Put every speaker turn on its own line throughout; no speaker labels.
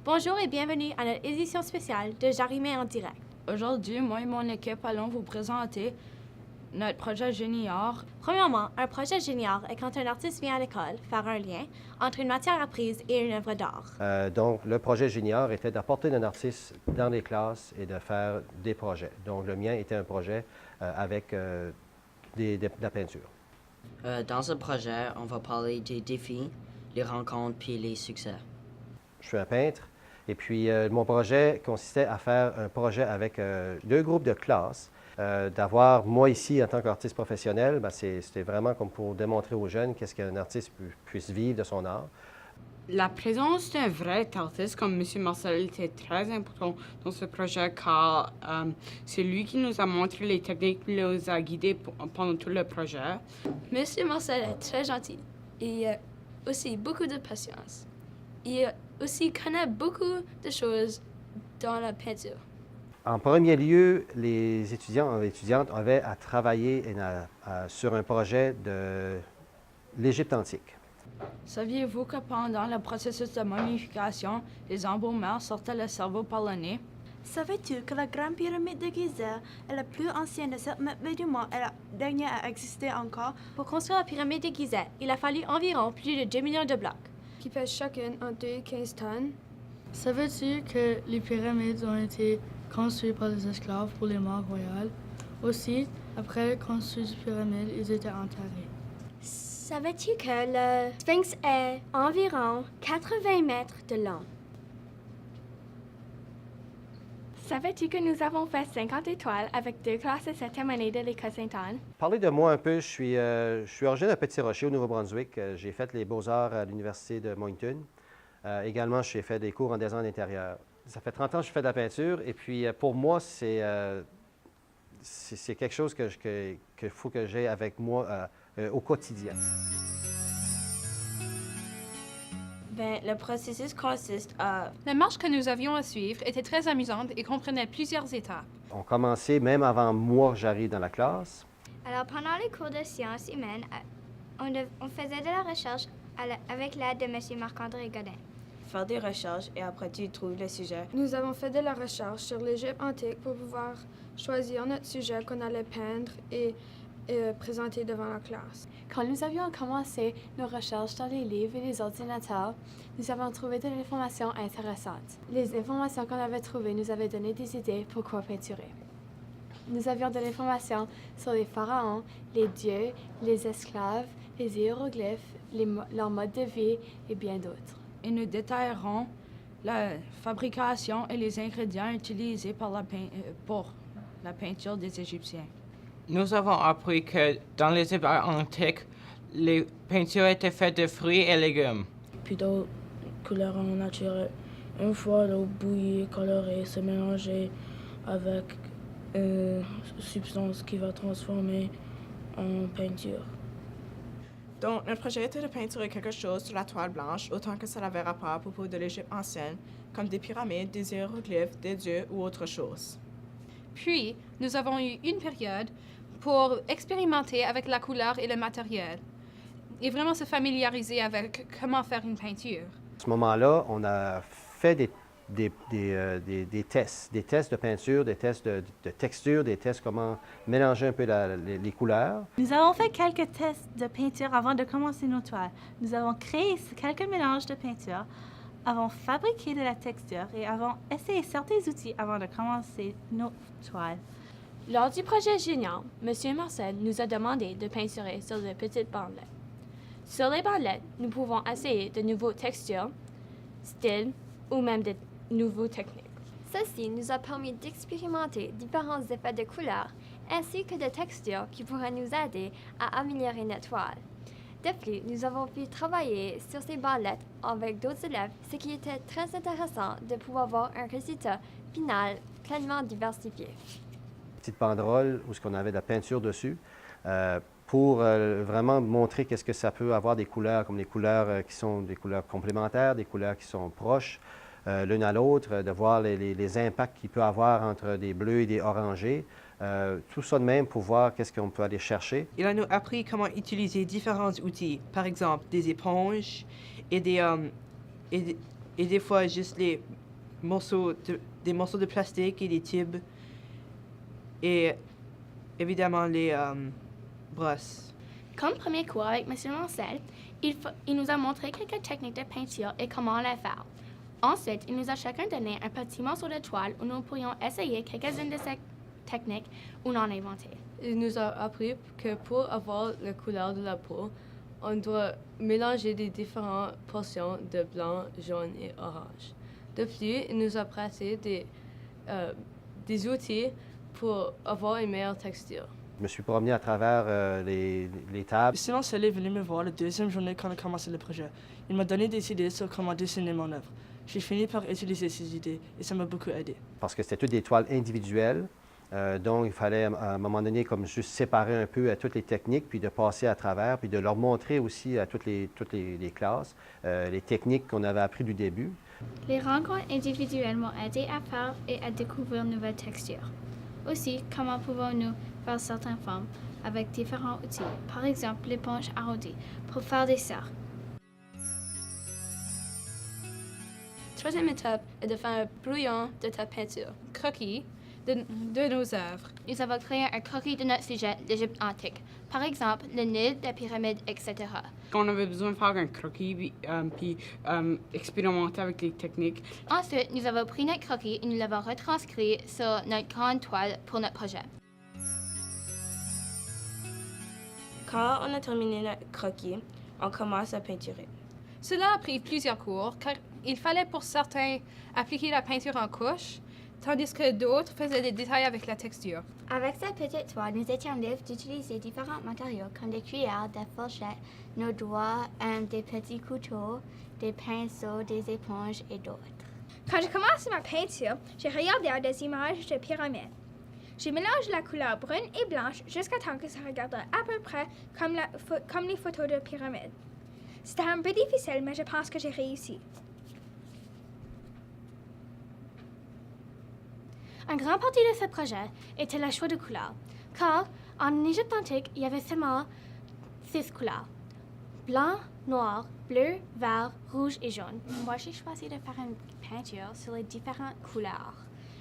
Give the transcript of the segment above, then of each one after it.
Bonjour et bienvenue à notre édition spéciale de Jarimé en direct.
Aujourd'hui, moi et mon équipe allons vous présenter notre projet Junior.
Premièrement, un projet Junior est quand un artiste vient à l'école faire un lien entre une matière apprise et une œuvre d'art.
Donc, le projet Junior était d'apporter un artiste dans les classes et de faire des projets. Donc, le mien était un projet avec de la peinture.
Dans ce projet, on va parler des défis, les rencontres puis les succès.
Je suis un peintre et puis mon projet consistait à faire un projet avec deux groupes de classes. D'avoir, moi ici, en tant qu'artiste professionnel, c'était vraiment comme pour démontrer aux jeunes qu'est-ce qu'un artiste puisse vivre de son art.
La présence d'un vrai artiste comme M. Marcel était très important dans ce projet car c'est lui qui nous a montré les techniques et nous a guidés pendant tout le projet.
Monsieur Marcel est très gentil et aussi beaucoup de patience. Il aussi connaît beaucoup de choses dans la peinture.
En premier lieu, les étudiants et étudiantes avaient à travailler sur un projet de l'Égypte antique.
Saviez-vous que pendant le processus de momification, les embaumeurs sortaient le cerveau par le nez?
Savais-tu que la Grande Pyramide de Gizeh est la plus ancienne de cette médicament et la dernière à exister encore?
Pour construire la pyramide de Gizeh, il a fallu environ plus de 2 millions de blocs.
Qui pèsent chacune entre 15 tonnes.
Savais-tu que les pyramides ont été construites par les esclaves pour les morts royales? Aussi, après la construction des pyramides, ils étaient enterrés.
Savais-tu que le Sphinx est environ 80 mètres de long? Savais-tu que nous avons fait 50 étoiles avec 2 classes de 7e année de l'École Sainte-Anne?
Parler de moi un peu, je suis originaire de Petit Rocher au Nouveau-Brunswick. J'ai fait les beaux-arts à l'Université de Moncton. Également, j'ai fait des cours en design intérieur. Ça fait 30 ans que je fais de la peinture et puis pour moi, c'est quelque chose qu'il faut que j'ai avec moi au quotidien.
Le processus consiste à...
La marche que nous avions à suivre était très amusante et comprenait plusieurs étapes.
On commençait même avant moi, j'arrive dans la classe.
Alors, pendant les cours de sciences humaines, on faisait de la recherche avec l'aide de M. Marc-André Godin.
Faire des recherches et après tu trouves le sujet.
Nous avons fait de la recherche sur l'Égypte antique pour pouvoir choisir notre sujet qu'on allait peindre et présenter devant la classe.
Quand nous avions commencé nos recherches dans les livres et les ordinateurs, nous avons trouvé de l'information intéressante. Les informations qu'on avait trouvées nous avaient donné des idées pour quoi peinturer. Nous avions de l'information sur les pharaons, les dieux, les esclaves, les hiéroglyphes, leur mode de vie et bien d'autres.
Et nous détaillerons la fabrication et les ingrédients utilisés pour la peinture des Égyptiens.
Nous avons appris que dans les Égyptes antiques, les peintures étaient faites de fruits et légumes.
Puis d'autres couleurs naturelles. Une fois l'eau bouillie, colorée, se mélanger avec une substance qui va transformer en peinture.
Donc, notre projet était de peinturer quelque chose sur la toile blanche, autant que cela avait rapport à propos de l'Égypte ancienne, comme des pyramides, des hiéroglyphes, des dieux ou autre chose.
Puis, nous avons eu une période pour expérimenter avec la couleur et le matériel et vraiment se familiariser avec comment faire une peinture.
À ce moment-là, on a fait des tests de peinture, des tests de texture, des tests comment mélanger un peu les couleurs.
Nous avons fait quelques tests de peinture avant de commencer nos toiles. Nous avons créé quelques mélanges de peinture, avons fabriqué de la texture et avons essayé certains outils avant de commencer nos toiles.
Lors du projet Junior, M. Marcel nous a demandé de peinturer sur de petites bandelettes. Sur les bandelettes, nous pouvons essayer de nouveaux textures, styles ou même de nouveaux techniques.
Ceci nous a permis d'expérimenter différents effets de couleurs ainsi que de textures qui pourraient nous aider à améliorer notre toile. De plus, nous avons pu travailler sur ces bandelettes avec d'autres élèves, ce qui était très intéressant de pouvoir voir un résultat final pleinement diversifié.
Petite banderole où on avait de la peinture dessus pour vraiment montrer qu'est-ce que ça peut avoir des couleurs, comme des couleurs qui sont des couleurs complémentaires, des couleurs qui sont proches l'une à l'autre, de voir les impacts qu'il peut avoir entre des bleus et des orangés. Tout ça de même pour voir qu'est-ce qu'on peut aller chercher.
Il a nous appris comment utiliser différents outils, par exemple des éponges et
et des fois juste des morceaux de plastique et des tubes et évidemment les brosses.
Comme premier cours avec M. Marcel, il nous a montré quelques techniques de peinture et comment les faire. Ensuite, il nous a chacun donné un petit morceau de toile où nous pourrions essayer quelques-unes de ces techniques ou en inventer.
Il nous a appris que pour avoir la couleur de la peau, on doit mélanger des différentes portions de blanc, jaune et orange. De plus, il nous a prêté des outils pour avoir une meilleure texture.
Je me suis promené à travers les tables.
M. Marcel est venu me voir la deuxième journée quand on a commencé le projet. Il m'a donné des idées sur comment dessiner mon œuvre. J'ai fini par utiliser ces idées et ça m'a beaucoup aidé.
Parce que c'était toutes des toiles individuelles, donc il fallait à un moment donné comme juste séparer un peu toutes les techniques, puis de passer à travers, puis de leur montrer aussi à toutes les classes les techniques qu'on avait apprises du début.
Les rencontres individuelles m'ont aidé à faire et à découvrir de nouvelles textures. Aussi, comment pouvons-nous faire certaines formes avec différents outils, par exemple l'éponge arrondie, pour faire des cercles.
Troisième étape est de faire un brouillon de ta peinture.
Croquis de nos œuvres.
Nous avons créé un croquis de notre sujet, l'Égypte antique. Par exemple, le Nil, la pyramide, etc.
On avait besoin de faire un croquis puis expérimenter avec les techniques.
Ensuite, nous avons pris notre croquis et nous l'avons retranscrit sur notre grande toile pour notre projet.
Quand on a terminé notre croquis, on commence à peinturer.
Cela a pris plusieurs cours, car il fallait pour certains appliquer la peinture en couches, tandis que d'autres faisaient des détails avec la texture.
Avec cette petite toile, nous étions libres d'utiliser différents matériaux comme des cuillères, des fourchettes, nos doigts, des petits couteaux, des pinceaux, des éponges et d'autres.
Quand j'ai commencé ma peinture, j'ai regardé des images de pyramides. J'ai mélangé la couleur brune et blanche jusqu'à temps que ça regarde à peu près comme les photos de pyramides. C'était un peu difficile, mais je pense que j'ai réussi.
Un grand partie de ce projet était le choix de couleurs, car en Égypte antique, il y avait seulement 6 couleurs. Blanc, noir, bleu, vert, rouge et jaune. Moi, j'ai choisi de faire une peinture sur les différentes couleurs.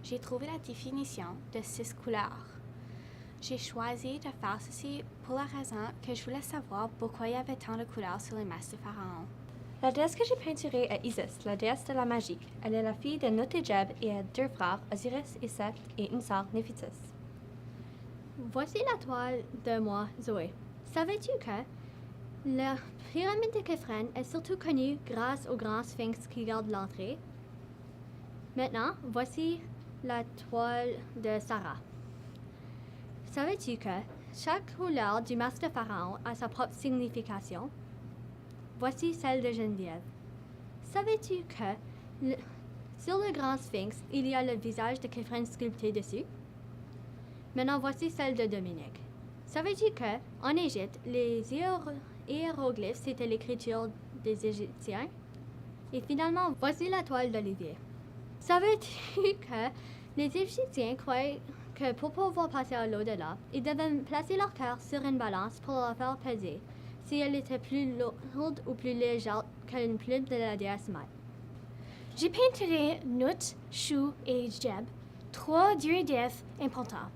J'ai trouvé la définition de 6 couleurs. J'ai choisi de faire ceci pour la raison que je voulais savoir pourquoi il y avait tant de couleurs sur les masques de Pharaon.
La déesse que j'ai peinturée est Isis, la déesse de la magie. Elle est la fille de Notejeb et a 2 frères, Osiris et Seth, et une sœur, Néphitis.
Voici la toile de moi, Zoé. Savais-tu que la pyramide de Khéphren est surtout connue grâce au grand sphinx qui garde l'entrée? Maintenant, voici la toile de Sarah. Savais-tu que chaque couleur du masque de Pharaon a sa propre signification? Voici celle de Geneviève. Savais-tu que sur le grand sphinx, il y a le visage de Khéphren sculpté dessus? Maintenant, voici celle de Dominique. Savais-tu que en Égypte, les hiéroglyphes, c'était l'écriture des Égyptiens? Et finalement, voici la toile d'Olivier. Savais-tu que les Égyptiens croyaient que pour pouvoir passer à l'au-delà, ils devaient placer leur cœur sur une balance pour la faire peser, si elle était plus lourde ou plus légère qu'une plume de la déesse Maat. J'ai peinturé Nut, Shu et Jeb, 3 dieux déesses importants.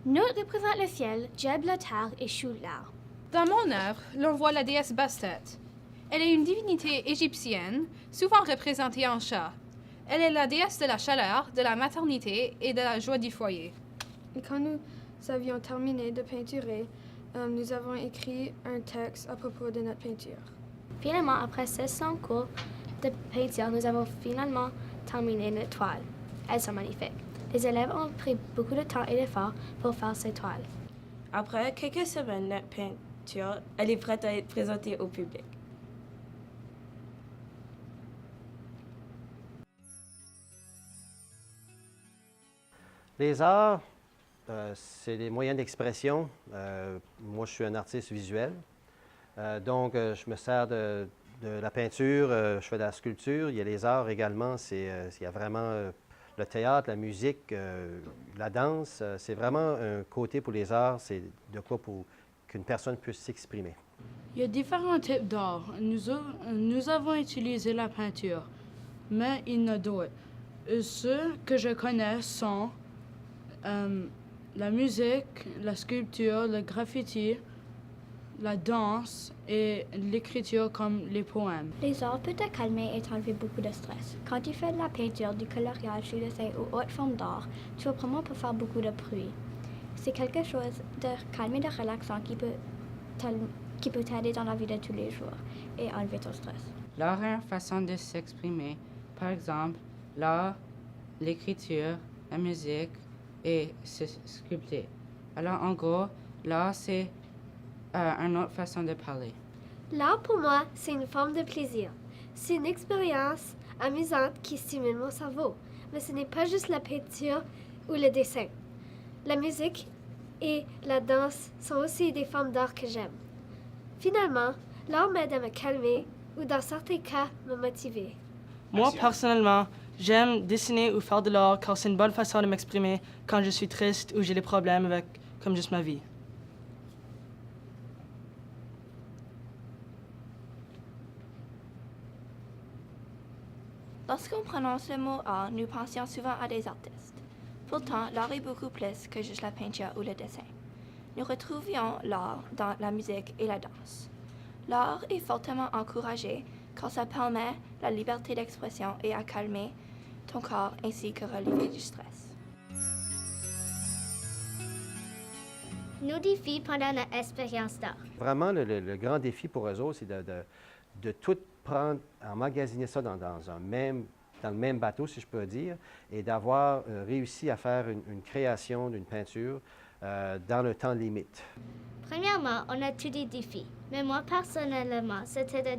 Nut représente le ciel, Jeb la terre et Shu l'air.
Dans mon œuvre, l'on voit la déesse Bastet. Elle est une divinité égyptienne, souvent représentée en chat. Elle est la déesse de la chaleur, de la maternité et de la joie du foyer.
Et quand nous avions terminé de peinturer, nous avons écrit un texte à propos de notre peinture.
Finalement, après 600 cours de peinture, nous avons finalement terminé notre toile. Elles sont magnifiques. Les élèves ont pris beaucoup de temps et d'efforts pour faire ces toiles.
Après quelques semaines, notre peinture, elle est prête à être présentée au public.
Les arts, c'est des moyens d'expression. Moi, je suis un artiste visuel. Donc, je me sers de la peinture, je fais de la sculpture. Il y a les arts également. Il y a vraiment le théâtre, la musique, la danse. C'est vraiment un côté pour les arts. C'est de quoi pour qu'une personne puisse s'exprimer.
Il y a différents types d'art. Nous avons utilisé la peinture.
mais il y en a d'autres. Ceux que je connais sont la musique, la sculpture, le graffiti, la danse et l'écriture comme les poèmes.
Les arts peuvent te calmer et t'enlever beaucoup de stress. Quand tu fais de la peinture, du coloriage, du dessin ou autre forme d'art, tu vas vraiment pas faire beaucoup de bruit. C'est quelque chose de calme et de relaxant qui peut t'aider dans la vie de tous les jours et enlever ton stress.
L'art est une façon de s'exprimer. Par exemple, l'art, l'écriture, la musique et se sculpter. Alors en gros, l'art c'est une autre façon de parler.
L'art pour moi, c'est une forme de plaisir. C'est une expérience amusante qui stimule mon cerveau. Mais ce n'est pas juste la peinture ou le dessin. La musique et la danse sont aussi des formes d'art que j'aime. Finalement, l'art m'aide à me calmer ou dans certains cas, me motiver.
Moi, personnellement, j'aime dessiner ou faire de l'art car c'est une bonne façon de m'exprimer quand je suis triste ou j'ai des problèmes avec comme juste ma vie.
Lorsqu'on prononce le mot art, nous pensions souvent à des artistes. Pourtant, l'art est beaucoup plus que juste la peinture ou le dessin. Nous retrouvions l'art dans la musique et la danse. L'art est fortement encouragé car ça permet la liberté d'expression et à calmer ton corps ainsi que relever du stress.
Nos défis pendant l'expérience d'art.
Vraiment, le grand défi pour eux autres, c'est de tout prendre, emmagasiner ça dans le même bateau, si je peux dire, et d'avoir réussi à faire une création d'une peinture dans le temps limite.
Premièrement, on a tous des défis. Mais moi, personnellement, c'était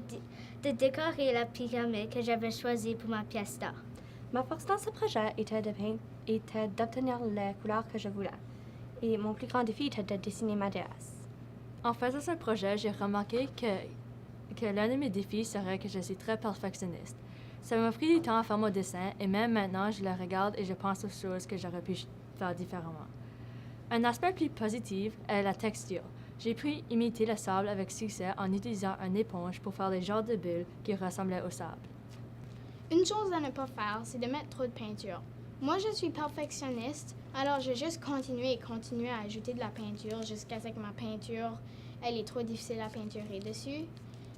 de décorer la pyramide que j'avais choisie pour ma pièce d'art.
Ma force dans ce projet était d'obtenir les couleurs que je voulais. Et mon plus grand défi était de dessiner ma déesse. En faisant ce projet, j'ai remarqué que l'un de mes défis serait que je suis très perfectionniste. Ça m'a pris du temps à faire mon dessin et même maintenant, je le regarde et je pense aux choses que j'aurais pu faire différemment. Un aspect plus positif est la texture. J'ai pu imiter le sable avec succès en utilisant une éponge pour faire des genres de bulles qui ressemblaient au sable.
Une chose à ne pas faire, c'est de mettre trop de peinture. Moi, je suis perfectionniste, alors j'ai juste continué à ajouter de la peinture jusqu'à ce que ma peinture, elle est trop difficile à peinturer dessus.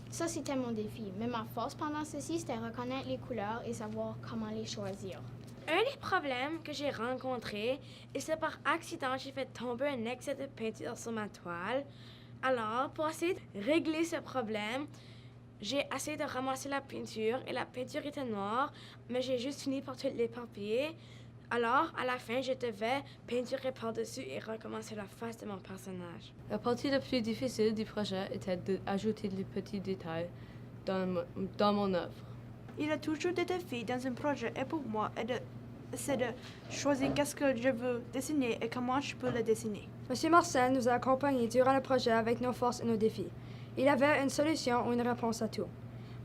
Ça, c'était mon défi. Mais ma force pendant ceci, c'était reconnaître les couleurs et savoir comment les choisir.
Un des problèmes que j'ai rencontrés, et c'est par accident j'ai fait tomber un excès de peinture sur ma toile. Alors, pour essayer de régler ce problème, j'ai essayé de ramasser la peinture et la peinture était noire, mais j'ai juste fini par tout l'éparpiller. Alors, à la fin, je devais peinturer par-dessus et recommencer la face de mon personnage.
La partie la plus difficile du projet était d'ajouter les petits détails dans mon œuvre.
Il y a toujours des défis dans un projet et pour moi, c'est de choisir qu'est-ce que je veux dessiner et comment je peux le dessiner.
Monsieur Marcel nous a accompagnés durant le projet avec nos forces et nos défis. Il avait une solution ou une réponse à tout.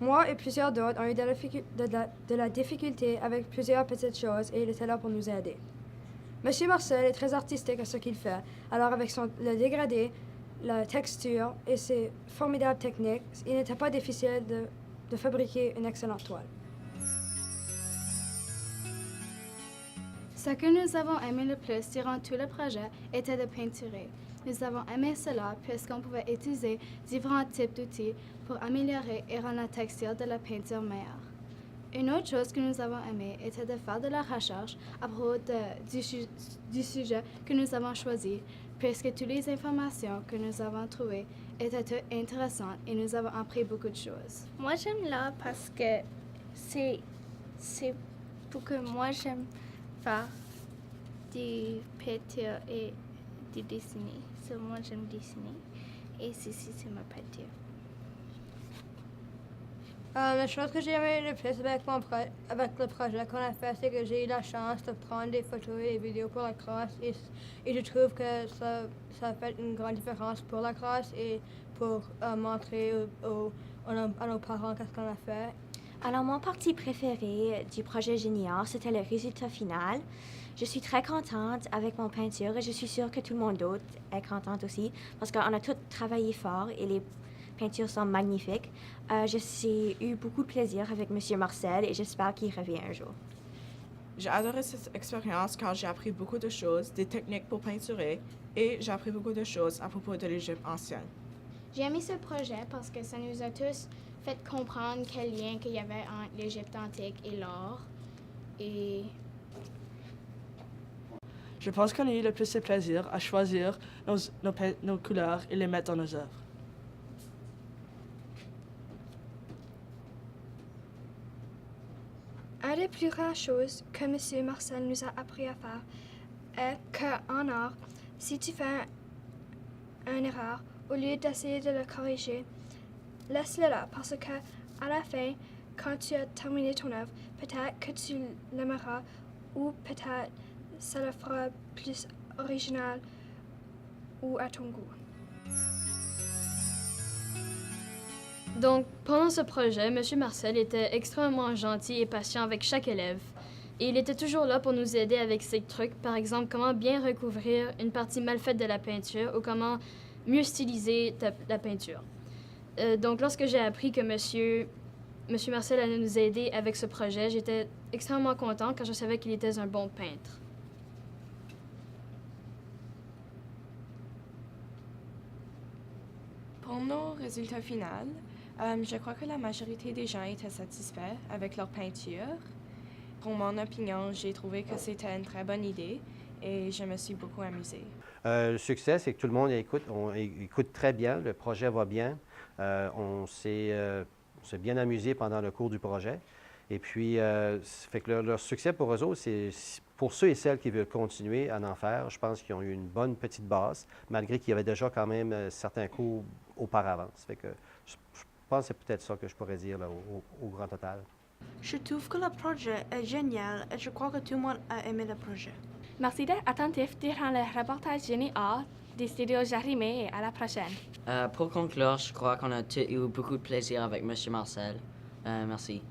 Moi et plusieurs d'autres ont eu de la difficulté avec plusieurs petites choses et il était là pour nous aider. Monsieur Marcel est très artistique à ce qu'il fait, alors avec le dégradé, la texture et ses formidables techniques, il n'était pas difficile de fabriquer une excellente toile.
Ce que nous avons aimé le plus durant tout le projet était de peinturer. Nous avons aimé cela puisqu'on pouvait utiliser différents types d'outils pour améliorer et rendre la texture de la peinture meilleure. Une autre chose que nous avons aimé était de faire de la recherche à propos du sujet que nous avons choisi, puisque toutes les informations que nous avons trouvées étaient toutes intéressantes et nous avons appris beaucoup de choses.
Moi, j'aime l'art parce que c'est pour que moi, j'aime faire des peintures et des dessiner. Moi, j'aime dessiner et ceci, c'est ma peinture.
La chose que j'ai aimé le plus avec le projet qu'on a fait, c'est que j'ai eu la chance de prendre des photos et des vidéos pour la classe et je trouve que ça fait une grande différence pour la classe et pour montrer à nos parents qu'est-ce qu'on a fait.
Alors, mon partie préférée du projet Junior, c'était le résultat final. Je suis très contente avec mon peinture et je suis sûre que tout le monde d'autre est contente aussi parce qu'on a tous travaillé fort et
peintures sont magnifiques. J'ai eu beaucoup de plaisir avec M. Marcel et j'espère qu'il revient un jour.
J'ai adoré cette expérience car j'ai appris beaucoup de choses, des techniques pour peinturer et j'ai appris beaucoup de choses à propos de l'Égypte ancienne.
J'ai aimé ce projet parce que ça nous a tous fait comprendre quel lien qu'il y avait entre l'Égypte antique et l'art. Et
Je pense qu'on a eu le plus de plaisir à choisir nos couleurs et les mettre dans nos œuvres.
Une des plus rares choses que M. Marcel nous a appris à faire est qu'en art, si tu fais une erreur, au lieu d'essayer de le corriger, laisse-le là parce que à la fin, quand tu as terminé ton œuvre, peut-être que tu l'aimeras ou peut-être ça le fera plus original ou à ton goût.
Donc, pendant ce projet, M. Marcel était extrêmement gentil et patient avec chaque élève. Et il était toujours là pour nous aider avec ses trucs, par exemple, comment bien recouvrir une partie mal faite de la peinture ou comment mieux styliser la peinture. Donc, lorsque j'ai appris que M. Marcel allait nous aider avec ce projet, j'étais extrêmement content car je savais qu'il était un bon peintre.
Pour nos résultats finaux, je crois que la majorité des gens étaient satisfaits avec leur peinture. Pour mon opinion, j'ai trouvé que c'était une très bonne idée et je me suis beaucoup amusée.
Le succès, c'est que tout le monde écoute très bien, le projet va bien. On s'est bien amusé pendant le cours du projet. Et puis, fait que leur succès pour eux autres, c'est pour ceux et celles qui veulent continuer à en faire, je pense qu'ils ont eu une bonne petite base, malgré qu'il y avait déjà quand même certains cours auparavant. Ça fait que je pense que c'est peut-être ça que je pourrais dire là, au grand total.
Je trouve que le projet est génial et je crois que tout le monde a aimé le projet.
Merci d'être attentif durant le reportage général des studios Jarimé et à la prochaine.
Pour conclure, je crois qu'on a tous eu beaucoup de plaisir avec M. Marcel. Merci.